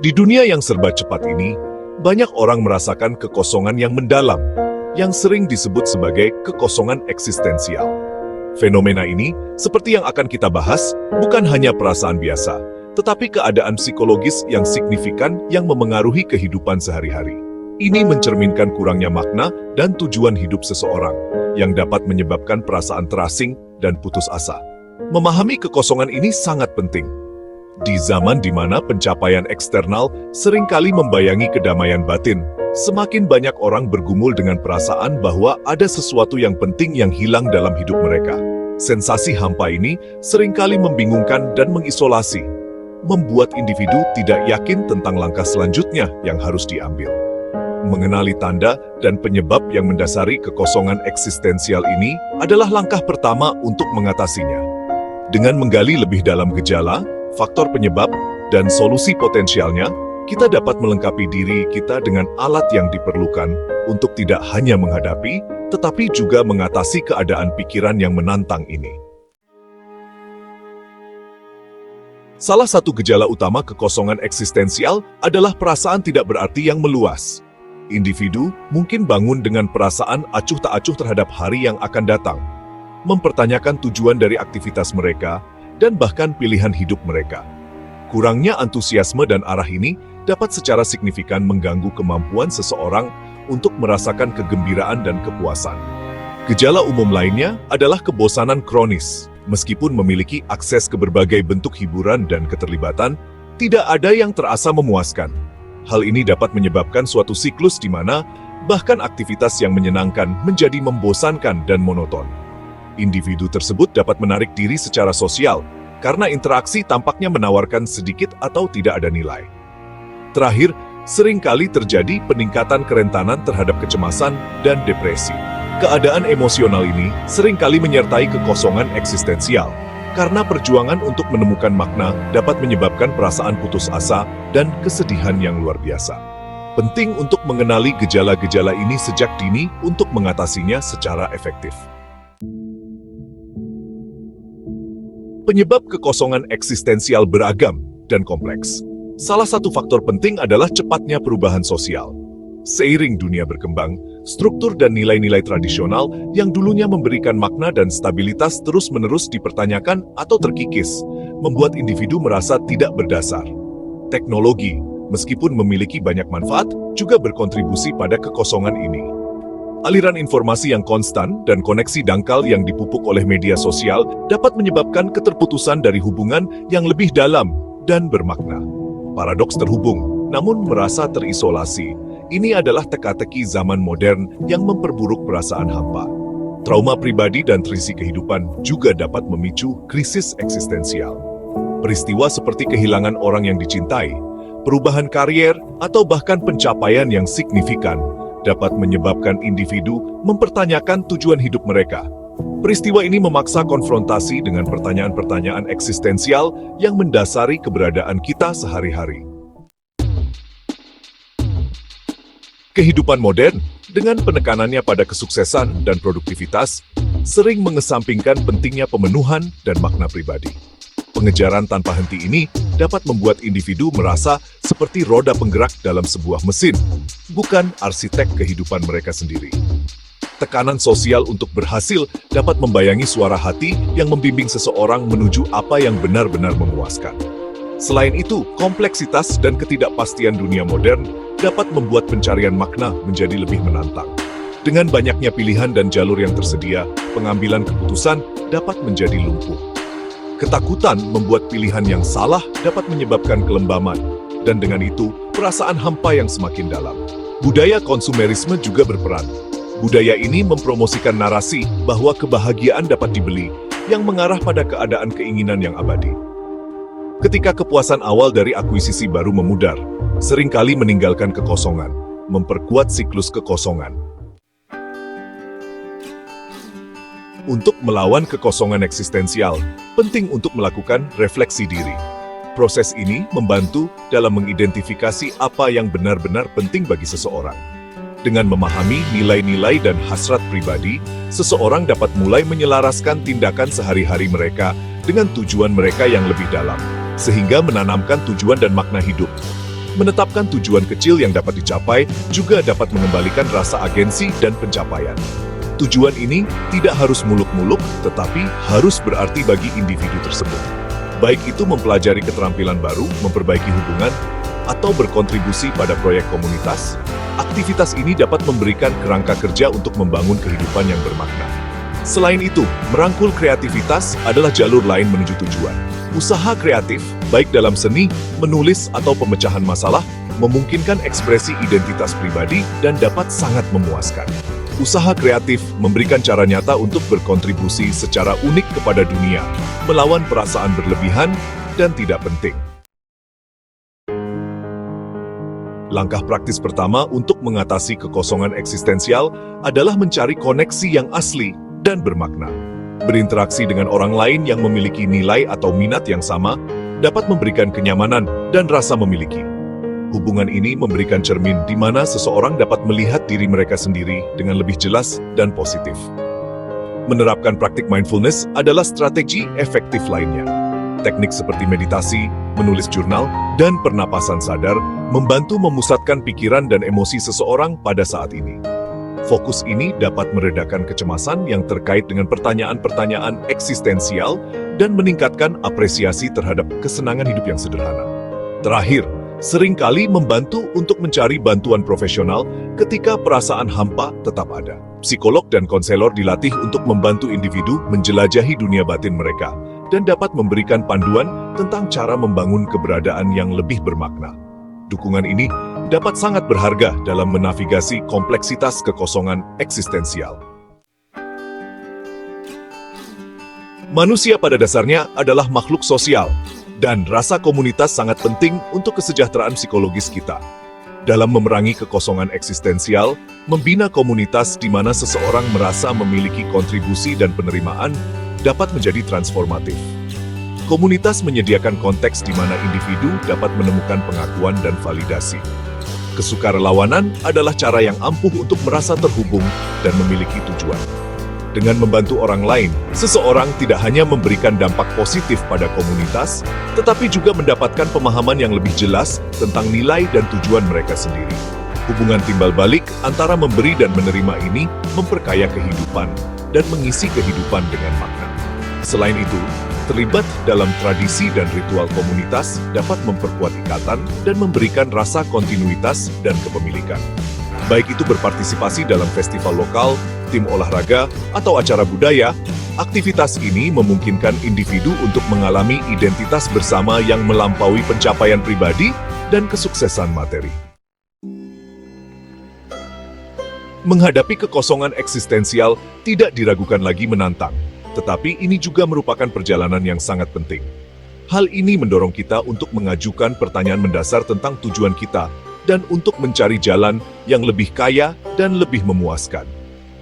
Di dunia yang serba cepat ini, banyak orang merasakan kekosongan yang mendalam, yang sering disebut sebagai kekosongan eksistensial. Fenomena ini, seperti yang akan kita bahas, bukan hanya perasaan biasa, tetapi keadaan psikologis yang signifikan yang memengaruhi kehidupan sehari-hari. Ini mencerminkan kurangnya makna dan tujuan hidup seseorang, yang dapat menyebabkan perasaan terasing dan putus asa. Memahami kekosongan ini sangat penting. Di zaman di mana pencapaian eksternal seringkali membayangi kedamaian batin, semakin banyak orang bergumul dengan perasaan bahwa ada sesuatu yang penting yang hilang dalam hidup mereka. Sensasi hampa ini seringkali membingungkan dan mengisolasi, membuat individu tidak yakin tentang langkah selanjutnya yang harus diambil. Mengenali tanda dan penyebab yang mendasari kekosongan eksistensial ini adalah langkah pertama untuk mengatasinya. Dengan menggali lebih dalam gejala, faktor penyebab, dan solusi potensialnya, kita dapat melengkapi diri kita dengan alat yang diperlukan untuk tidak hanya menghadapi, tetapi juga mengatasi keadaan pikiran yang menantang ini. Salah satu gejala utama kekosongan eksistensial adalah perasaan tidak berarti yang meluas. Individu mungkin bangun dengan perasaan acuh tak acuh terhadap hari yang akan datang, mempertanyakan tujuan dari aktivitas mereka, dan bahkan pilihan hidup mereka. Kurangnya antusiasme dan arah ini dapat secara signifikan mengganggu kemampuan seseorang untuk merasakan kegembiraan dan kepuasan. Gejala umum lainnya adalah kebosanan kronis. Meskipun memiliki akses ke berbagai bentuk hiburan dan keterlibatan, tidak ada yang terasa memuaskan. Hal ini dapat menyebabkan suatu siklus di mana bahkan aktivitas yang menyenangkan menjadi membosankan dan monoton. Individu tersebut dapat menarik diri secara sosial, karena interaksi tampaknya menawarkan sedikit atau tidak ada nilai. Terakhir, seringkali terjadi peningkatan kerentanan terhadap kecemasan dan depresi. Keadaan emosional ini seringkali menyertai kekosongan eksistensial, karena perjuangan untuk menemukan makna dapat menyebabkan perasaan putus asa dan kesedihan yang luar biasa. Penting untuk mengenali gejala-gejala ini sejak dini untuk mengatasinya secara efektif. Penyebab kekosongan eksistensial beragam dan kompleks. Salah satu faktor penting adalah cepatnya perubahan sosial. Seiring dunia berkembang, struktur dan nilai-nilai tradisional yang dulunya memberikan makna dan stabilitas terus-menerus dipertanyakan atau terkikis, membuat individu merasa tidak berdasar. Teknologi, meskipun memiliki banyak manfaat, juga berkontribusi pada kekosongan ini. Aliran informasi yang konstan dan koneksi dangkal yang dipupuk oleh media sosial dapat menyebabkan keterputusan dari hubungan yang lebih dalam dan bermakna. Paradoks terhubung, namun merasa terisolasi. Ini adalah teka-teki zaman modern yang memperburuk perasaan hampa. Trauma pribadi dan trisi kehidupan juga dapat memicu krisis eksistensial. Peristiwa seperti kehilangan orang yang dicintai, perubahan karier, atau bahkan pencapaian yang signifikan dapat menyebabkan individu mempertanyakan tujuan hidup mereka. Peristiwa ini memaksa konfrontasi dengan pertanyaan-pertanyaan eksistensial yang mendasari keberadaan kita sehari-hari. Kehidupan modern, dengan penekanannya pada kesuksesan dan produktivitas, sering mengesampingkan pentingnya pemenuhan dan makna pribadi. Pengejaran tanpa henti ini dapat membuat individu merasa seperti roda penggerak dalam sebuah mesin, bukan arsitek kehidupan mereka sendiri. Tekanan sosial untuk berhasil dapat membayangi suara hati yang membimbing seseorang menuju apa yang benar-benar memuaskan. Selain itu, kompleksitas dan ketidakpastian dunia modern dapat membuat pencarian makna menjadi lebih menantang. Dengan banyaknya pilihan dan jalur yang tersedia, pengambilan keputusan dapat menjadi lumpuh. Ketakutan membuat pilihan yang salah dapat menyebabkan kelembaman, dan dengan itu, perasaan hampa yang semakin dalam. Budaya konsumerisme juga berperan. Budaya ini mempromosikan narasi bahwa kebahagiaan dapat dibeli, yang mengarah pada keadaan keinginan yang abadi. Ketika kepuasan awal dari akuisisi baru memudar, seringkali meninggalkan kekosongan, memperkuat siklus kekosongan. Untuk melawan kekosongan eksistensial, penting untuk melakukan refleksi diri. Proses ini membantu dalam mengidentifikasi apa yang benar-benar penting bagi seseorang. Dengan memahami nilai-nilai dan hasrat pribadi, seseorang dapat mulai menyelaraskan tindakan sehari-hari mereka dengan tujuan mereka yang lebih dalam, sehingga menanamkan tujuan dan makna hidup. Menetapkan tujuan kecil yang dapat dicapai juga dapat mengembalikan rasa agensi dan pencapaian. Tujuan ini tidak harus muluk-muluk, tetapi harus berarti bagi individu tersebut. Baik itu mempelajari keterampilan baru, memperbaiki hubungan, atau berkontribusi pada proyek komunitas, aktivitas ini dapat memberikan kerangka kerja untuk membangun kehidupan yang bermakna. Selain itu, merangkul kreativitas adalah jalur lain menuju tujuan. Usaha kreatif, baik dalam seni, menulis, atau pemecahan masalah, memungkinkan ekspresi identitas pribadi dan dapat sangat memuaskan. Usaha kreatif memberikan cara nyata untuk berkontribusi secara unik kepada dunia, melawan perasaan berlebihan dan tidak penting. Langkah praktis pertama untuk mengatasi kekosongan eksistensial adalah mencari koneksi yang asli dan bermakna. Berinteraksi dengan orang lain yang memiliki nilai atau minat yang sama dapat memberikan kenyamanan dan rasa memiliki. Hubungan ini memberikan cermin di mana seseorang dapat melihat diri mereka sendiri dengan lebih jelas dan positif. Menerapkan praktik mindfulness adalah strategi efektif lainnya. Teknik seperti meditasi, menulis jurnal, dan pernapasan sadar membantu memusatkan pikiran dan emosi seseorang pada saat ini. Fokus ini dapat meredakan kecemasan yang terkait dengan pertanyaan-pertanyaan eksistensial dan meningkatkan apresiasi terhadap kesenangan hidup yang sederhana. Terakhir, seringkali membantu untuk mencari bantuan profesional ketika perasaan hampa tetap ada. Psikolog dan konselor dilatih untuk membantu individu menjelajahi dunia batin mereka dan dapat memberikan panduan tentang cara membangun keberadaan yang lebih bermakna. Dukungan ini dapat sangat berharga dalam menavigasi kompleksitas kekosongan eksistensial. Manusia pada dasarnya adalah makhluk sosial, dan rasa komunitas sangat penting untuk kesejahteraan psikologis kita. Dalam memerangi kekosongan eksistensial, membina komunitas di mana seseorang merasa memiliki kontribusi dan penerimaan dapat menjadi transformatif. Komunitas menyediakan konteks di mana individu dapat menemukan pengakuan dan validasi. Kesukarelawanan adalah cara yang ampuh untuk merasa terhubung dan memiliki tujuan. Dengan membantu orang lain, seseorang tidak hanya memberikan dampak positif pada komunitas, tetapi juga mendapatkan pemahaman yang lebih jelas tentang nilai dan tujuan mereka sendiri. Hubungan timbal balik antara memberi dan menerima ini memperkaya kehidupan dan mengisi kehidupan dengan makna. Selain itu, terlibat dalam tradisi dan ritual komunitas dapat memperkuat ikatan dan memberikan rasa kontinuitas dan kepemilikan. Baik itu berpartisipasi dalam festival lokal, tim olahraga, atau acara budaya, aktivitas ini memungkinkan individu untuk mengalami identitas bersama yang melampaui pencapaian pribadi dan kesuksesan materi. Menghadapi kekosongan eksistensial tidak diragukan lagi menantang, tetapi ini juga merupakan perjalanan yang sangat penting. Hal ini mendorong kita untuk mengajukan pertanyaan mendasar tentang tujuan kita dan untuk mencari jalan yang lebih kaya dan lebih memuaskan.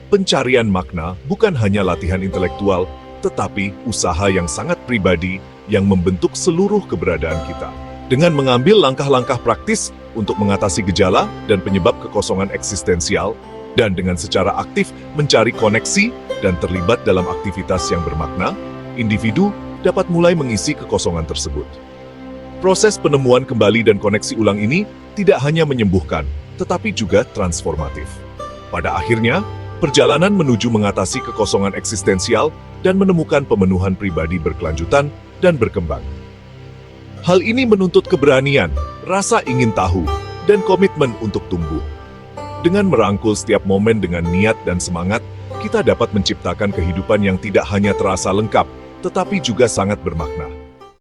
Pencarian makna bukan hanya latihan intelektual, tetapi usaha yang sangat pribadi yang membentuk seluruh keberadaan kita. Dengan mengambil langkah-langkah praktis untuk mengatasi gejala dan penyebab kekosongan eksistensial, dan dengan secara aktif mencari koneksi dan terlibat dalam aktivitas yang bermakna, individu dapat mulai mengisi kekosongan tersebut. Proses penemuan kembali dan koneksi ulang ini tidak hanya menyembuhkan, tetapi juga transformatif. Pada akhirnya, perjalanan menuju mengatasi kekosongan eksistensial dan menemukan pemenuhan pribadi berkelanjutan dan berkembang. Hal ini menuntut keberanian, rasa ingin tahu, dan komitmen untuk tumbuh. Dengan merangkul setiap momen dengan niat dan semangat, kita dapat menciptakan kehidupan yang tidak hanya terasa lengkap, tetapi juga sangat bermakna.